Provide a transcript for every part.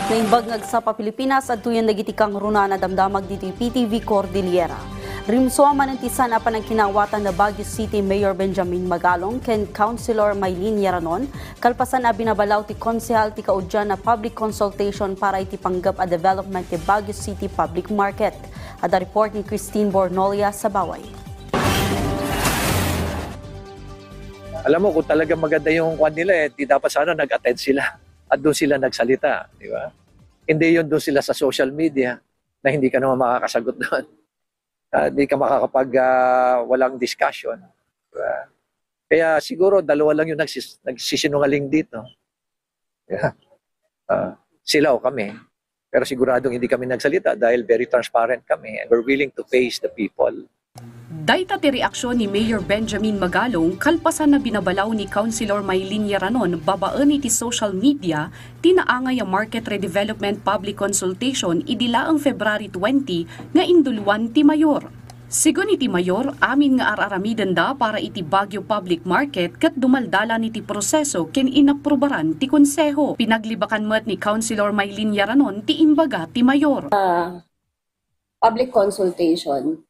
Naimbag ngagsa pa Pilipinas at tuyan nagitikang runa na damdamag dito PTV Cordillera. Rimso manantisan apan ang kinawatan na Baguio City Mayor Benjamin Magalong ken Councilor Maylin Yaranon kalpasan na binabalaw ti konsehal ti kaudyan na public consultation para iti panggap a development ti Baguio City Public Market. Ada report ni Christine Bornolia sa Baway. Alam mo, kung talaga maganda yung kwan nila, di dapat sana nag-attend sila at doon sila nagsalita, di ba? Hindi yun doon sila sa social media na hindi ka naman makakasagot doon. Hindi ka makakapag walang discussion. Diba? Kaya siguro dalawa lang yung nagsisinungaling dito. Yeah. Sila o kami. Pero siguradong hindi kami nagsalita dahil very transparent kami and we're willing to face the people. Dayta ti reaksyon ni Mayor Benjamin Magalong kalpasan na binabalaw ni Councilor Maylin Yaranon babaan iti social media tinaangay ang market redevelopment public consultation idila ang February 20 nga induluan ti Mayor. Sigon iti Mayor, amin nga araramidan da para iti Baguio Public Market kat dumaldalan iti proseso ken inaprubaran ti konseho. Pinaglibakan met ni Councilor Maylin Yaranon ti imbaga ti Mayor. Public consultation.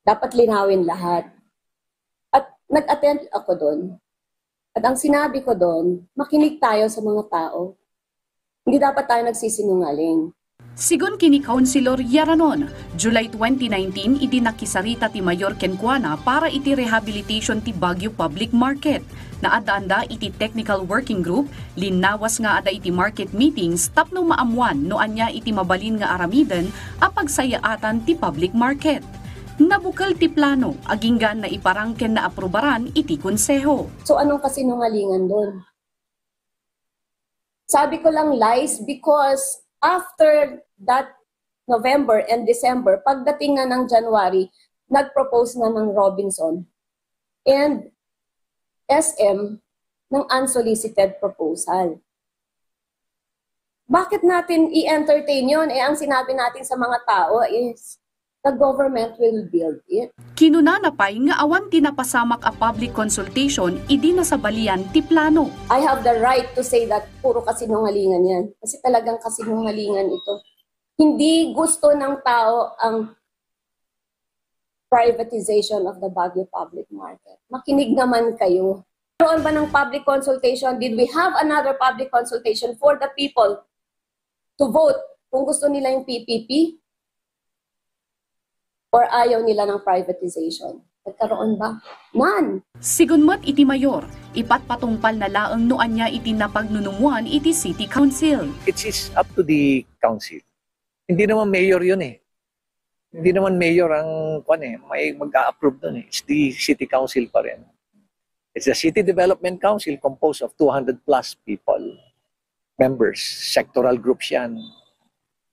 Dapat linawin lahat. At nag-attend ako doon. At ang sinabi ko doon, makinig tayo sa mga tao. Hindi dapat tayo nagsisinungaling. Sigon kini Councilor Yaranon, July 2019 idinakisarita ti Mayor Kenkuana para iti rehabilitation ti Baguio Public Market. Naadanda iti technical working group, linawas nga ada iti market meetings tapno maamuan no anya iti mabalin nga aramiden a pagsayaatan ti public market. Nabukal ti plano, aginggan na iparangken na aprubaran iti konseho. So anong kasinungalingan doon? Sabi ko lang lies because after that November and December, pagdating na ng January, nag-propose na ng Robinson and SM ng unsolicited proposal. Bakit natin i-entertain yun? Ang sinabi natin sa mga tao is the government will build it. Kinunanapay nga awan tinapasamak a public consultation idi nasabalian ti plano. I have the right to say that puro kasinungalingan yan. Kasi talagang kasinungalingan ito. Hindi gusto ng tao ang privatization of the Baguio Public Market. Makinig naman kayo. Meron ba ng public consultation? Did we have another public consultation for the people to vote kung gusto nila yung PPP? Or ayaw nila ng privatization? Nagkaroon ba? None. Sigunmat iti Mayor, ipatpatungpal na laang noan niya iti napagnunumuan iti City Council. It is up to the council. Hindi naman mayor yun eh. Hindi naman mayor ang may mag-a-approve doon eh. It's the City Council pa rin. It's a City Development Council composed of 200 plus people, members, sectoral groups yan.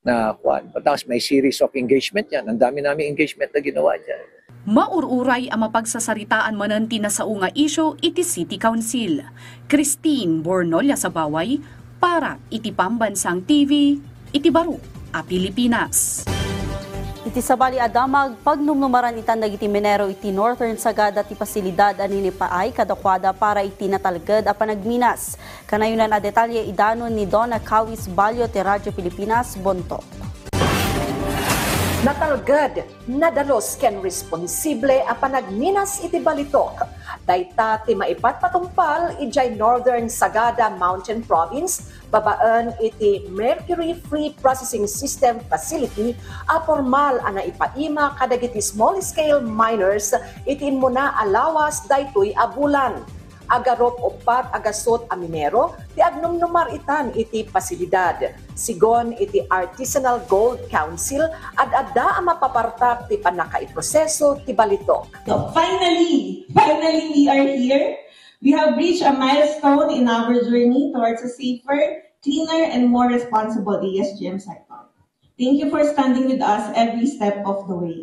Tapos may series of engagement yan. Ang dami namin engagement na ginawa dyan. Maururay ang mapagsasaritaan mananti na sa unga isyo iti City Council. Christine Bornolia sa Baway para iti Pambansang TV, iti Baro a Pilipinas. Iti sabali adamag pagnumnumaran itan dagiti Minero iti Northern Sagada ti pasilidad anini paay kadakwada para iti natalged a panagminas. Kanayunan a detalye idanon ni Donna Kawis Balyo ti Radyo Pilipinas Bontok. Natalged, nadalos ken responsible a panagminas iti balitok. Dayta ti maipatpatungpal ijay Northern Sagada Mountain Province babaan iti Mercury Free Processing System Facility a formal ana ipaima kadagiti small scale miners iti muna alawas daytoy a bulan. Agarop upat agasot a minero ti agnumnumar itan iti pasilidad. Sigon iti Artisanal Gold Council adda a mapapartak ti panakaiproseso ti balitok. So finally we are here. We have reached a milestone in our journey towards a safer, cleaner, and more responsible ASGM sector. Thank you for standing with us every step of the way.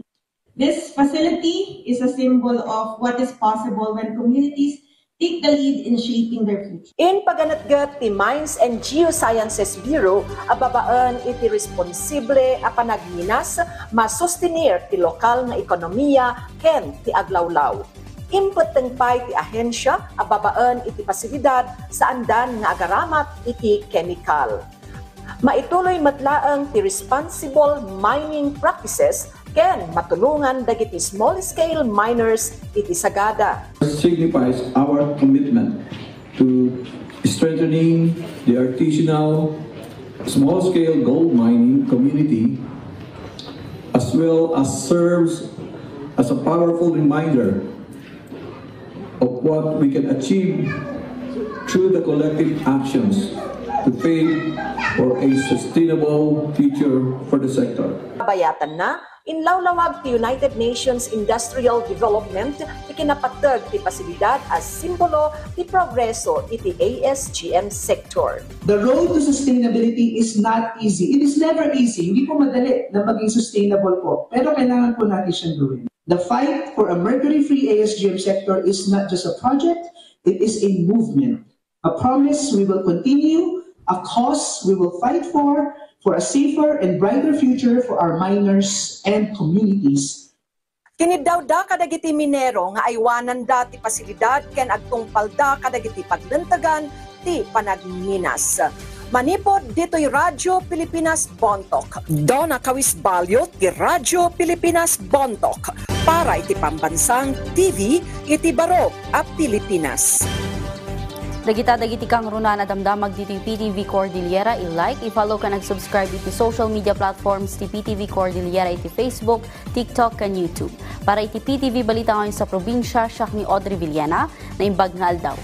This facility is a symbol of what is possible when communities take the lead in shaping their future. In paganatgat ti Mines and Geosciences Bureau, ababaan iti responsible a panagminas masustenir ti lokal nga ekonomiya ken ti aglawlaw. Impatengpay ti ahensya ababaan iti pasilidad sa andan nga agaramat iti chemical. Maituloy matlaang ti responsible mining practices ken matulungan dagiti small-scale miners iti sagada. Signifies our commitment to strengthening the artisanal small-scale gold mining community, as well as serves as a powerful reminder of what we can achieve through the collective actions to pave for a sustainable future for the sector. Bayatan na, inlawlawag ti United Nations Industrial Development ti kinapatag ti pasilidad as simbolo ti progreso iti ASGM sector. The road to sustainability is not easy. It is never easy. Hindi po madali na maging sustainable po. Pero kailangan po natin siyang gawin. The fight for a mercury-free ASGM sector is not just a project, it is a movement. A promise we will continue, a cause we will fight for a safer and brighter future for our miners and communities. Kinidawda kadagiti minero nga aywanan da ti pasilidad ken agtungpalda kadagiti pagdentagan ti panagminas. Manipod dito'y Radyo Pilipinas Bontok. Donna Kawisbalyo ti Radyo Pilipinas Bontok. Para iti pambansang TV iti Baro a Pilipinas. Dagiti kang runa na damdamag dito PTV Cordillera, i-like, i-follow ka nag-subscribe iti social media platforms ti PTV Cordillera iti Facebook, TikTok, and YouTube. Para iti PTV Balita ngayon sa probinsya, siya ni Audrey Villena na imbag nga aldaw.